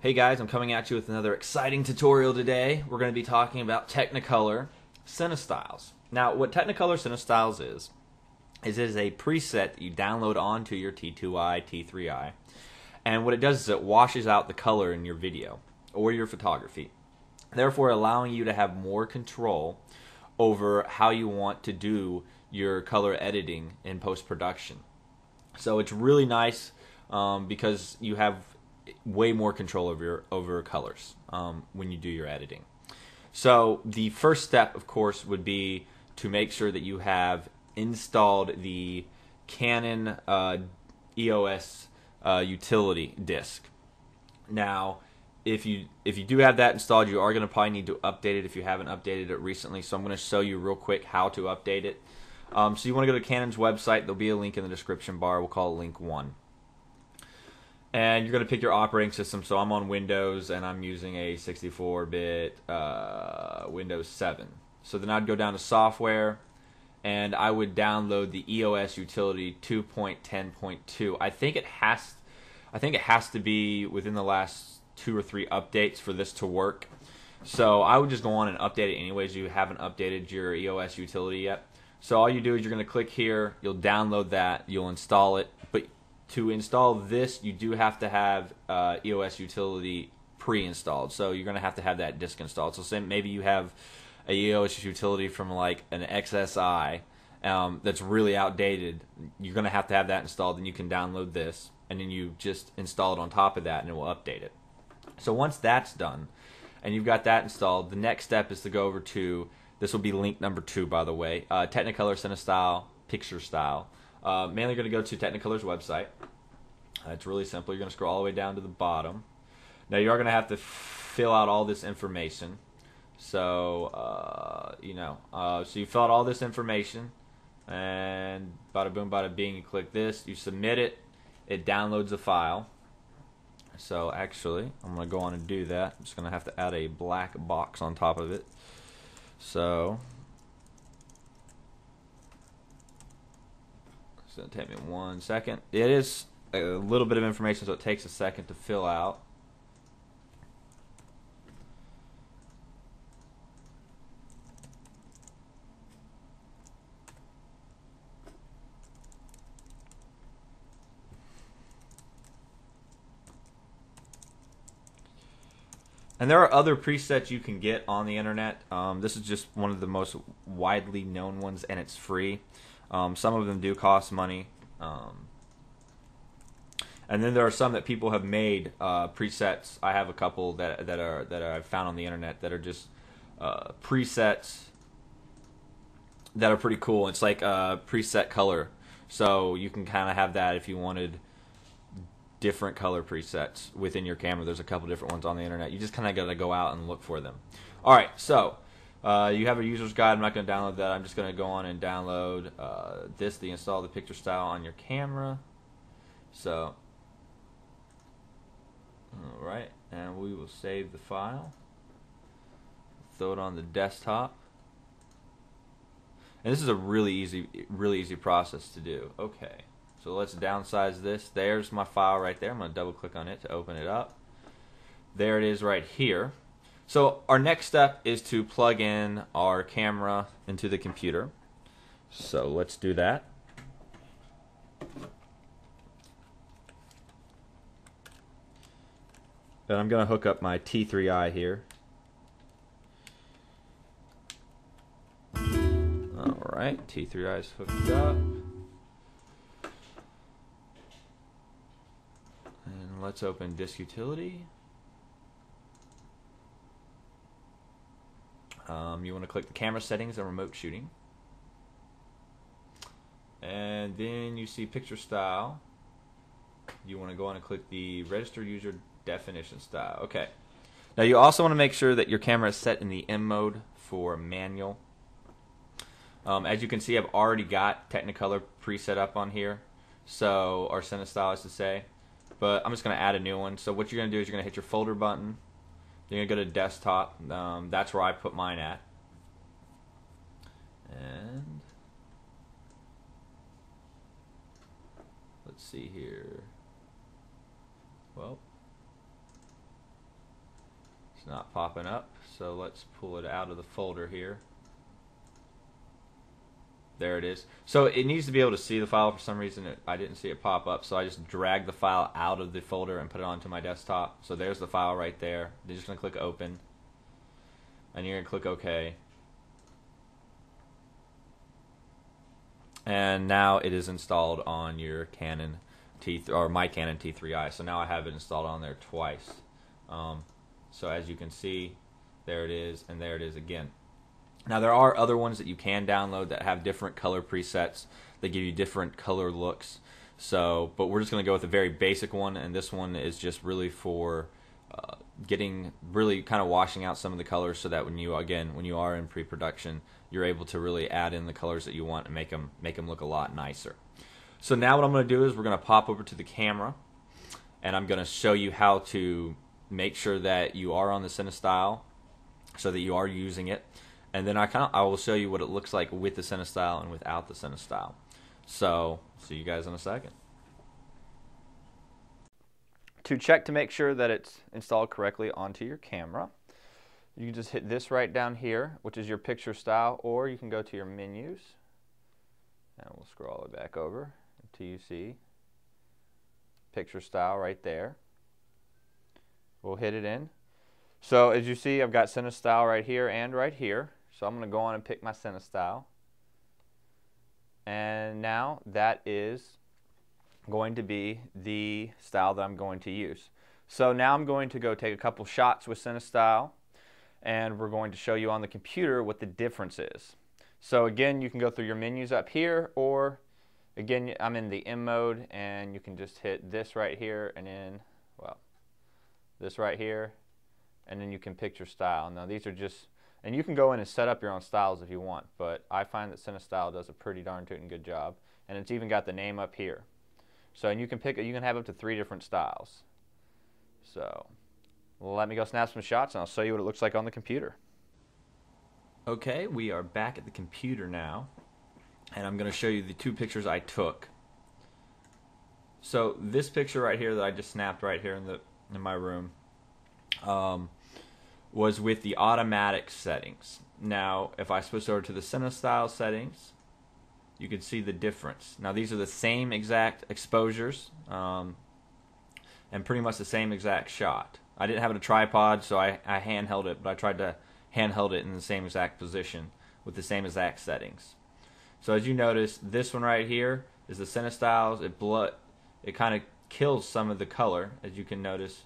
Hey guys, I'm coming at you with another exciting tutorial today. We're going to be talking about Technicolor CineStyles. Now, what Technicolor CineStyles is it is a preset that you download onto your T2i, T3i, and what it does is it washes out the color in your video or your photography, therefore allowing you to have more control over how you want to do your color editing in post-production. So it's really nice because you have way more control over colors when you do your editing. So the first step, of course, would be to make sure that you have installed the Canon EOS utility disc. Now, if you do have that installed, you are going to probably need to update it if you haven't updated it recently. So I'm going to show you real quick how to update it. So you want to go to Canon's website. There'll be a link in the description bar. We'll call it link 1. And you're going to pick your operating system. So I'm on Windows, and I'm using a 64-bit Windows 7. So then I'd go down to Software, and I would download the EOS Utility 2.10.2. I think it has to be within the last 2 or 3 updates for this to work. So I would just go on and update it anyways. You haven't updated your EOS Utility yet. So all you do is you're going to click here. You'll download that. You'll install it. But to install this, you do have to have EOS Utility pre-installed. So you're going to have that disk installed. So say maybe you have a EOS Utility from like an XSI that's really outdated. You're going to have that installed, and you can download this, and then you just install it on top of that, and it will update it. So once that's done, and you've got that installed, the next step is to go over to, this will be link number 2, by the way, Technicolor CineStyle Picture Style. Mainly going to go to Technicolor's website. It's really simple. You're going to scroll all the way down to the bottom. Now you are going to have to fill out all this information. So so you fill out all this information, and bada boom, bada bing. You click this. You submit it. It downloads the file. So actually, I'm going to go on and do that. I'm just going to have to add a black box on top of it. So it's going to take me 1 second. It is a little bit of information, so it takes a second to fill out. And there are other presets you can get on the internet. This is just one of the most widely known ones, and it's free. Some of them do cost money. And then there are some that people have made presets. I have a couple that I've found on the internet that are just presets that are pretty cool. It's like preset color, so you can kind of have that if you wanted different color presets within your camera. There's a couple different ones on the internet. You just kind of got to go out and look for them. All right, so you have a user's guide. I'm not going to download that. I'm just going to go on and download the install the picture style on your camera. So, all right, and we will save the file. Throw it on the desktop. And this is a really easy process to do. Okay. So let's downsize this. There's my file right there. I'm going to double click on it to open it up. There it is right here. So our next step is to plug in our camera into the computer. So let's do that. And I'm going to hook up my T3I here. Alright, T3I is hooked up. Let's open Disk Utility. You want to click the camera settings and remote shooting. And then you see picture style. You want to go on and click the register user definition style. Okay. Now you also want to make sure that your camera is set in the M mode for manual. As you can see, I've already got Technicolor preset up on here. So, or CineStyle is to say. But I'm just going to add a new one. So what you're going to do is you're going to hit your folder button. You're going to go to desktop. That's where I put mine at. And let's see here. Well, It's not popping up, so let's pull it out of the folder here. There it is. So it needs to be able to see the file. For some reason I didn't see it pop up, so I just dragged the file out of the folder and put it onto my desktop. So there's the file right there. You're just going to click open, and you're going to click OK. And now it is installed on your Canon or my Canon T3I. So now I have it installed on there twice. So as you can see, there it is, and there it is again. Now there are other ones that you can download that have different color presets. They give you different color looks. So, but we're just going to go with a very basic one, and this one is just really for getting really kind of washing out some of the colors, so that when you are in pre-production, you're able to really add in the colors that you want and make them look a lot nicer. So now what I'm going to do is we're going to pop over to the camera, and I'm going to show you how to make sure that you are on the CineStyle, so that you are using it, and then I will show you what it looks like with the CineStyle and without the CineStyle. So see you guys in a second. To check to make sure that it's installed correctly onto your camera, you can just hit this right down here, which is your picture style, or you can go to your menus, and we'll scroll all the way back over until you see picture style right there. We'll hit it in. So as you see, I've got CineStyle right here and right here. So I'm going to go on and pick my CineStyle. And now that is going to be the style that I'm going to use. So now I'm going to go take a couple shots with CineStyle, and we're going to show you on the computer what the difference is. So again, you can go through your menus up here, or again, I'm in the M mode, and you can just hit this right here, and then, well, this right here, and then you can pick your style. Now these are just, and you can go in and set up your own styles if you want, but I find that CineStyle does a pretty darn tootin' good job, and it's even got the name up here. So, and you can have up to 3 different styles. So let me go snap some shots, and I'll show you what it looks like on the computer. Okay, we are back at the computer now, and I'm going to show you the 2 pictures I took. So this picture right here that I just snapped right here in my room was with the automatic settings. Now if I switch over to the CineStyle settings, you can see the difference. Now these are the same exact exposures and pretty much the same exact shot. I didn't have a tripod, so I handheld it, but I tried to handheld it in the same exact position with the same exact settings. So as you notice, this one right here is the CineStyles. It kind of kills some of the color. As you can notice,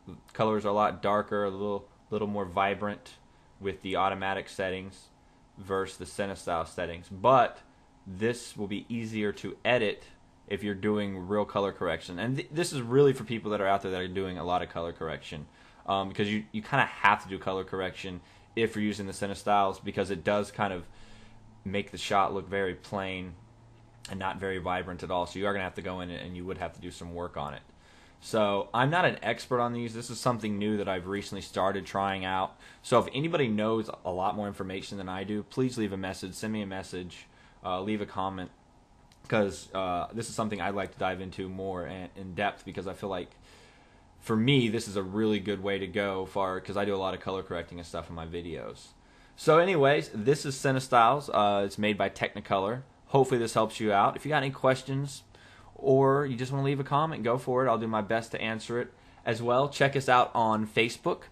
the colors are a lot darker, a little more vibrant with the automatic settings versus the CineStyle settings. But this will be easier to edit if you're doing real color correction. And this is really for people that are out there that are doing a lot of color correction, because you kind of have to do color correction if you're using the CineStyles, because it does kind of make the shot look very plain and not very vibrant at all. So you are going to have to go in and you would have to do some work on it. So I'm not an expert on these. This is something new that I've recently started trying out. So if anybody knows a lot more information than I do, please leave a message, send me a message, leave a comment, because this is something I'd like to dive into more in depth, because I feel like for me this is a really good way to go because I do a lot of color correcting and stuff in my videos. So anyways, this is CineStyles. It's made by Technicolor. Hopefully this helps you out. If you got any questions or you just want to leave a comment, go for it. I'll do my best to answer it. As well, check us out on Facebook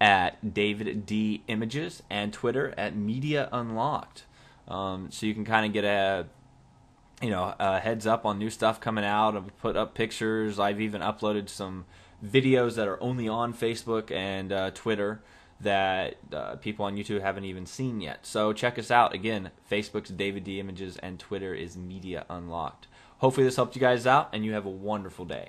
at DAVIDDIMAGE and Twitter at Media Unlocked. So you can kind of get a heads up on new stuff coming out. I've put up pictures. I've even uploaded some videos that are only on Facebook and Twitter that people on YouTube haven't even seen yet. So check us out. Again, Facebook's DAVIDDIMAGE and Twitter is Media Unlocked. Hopefully this helped you guys out, and you have a wonderful day.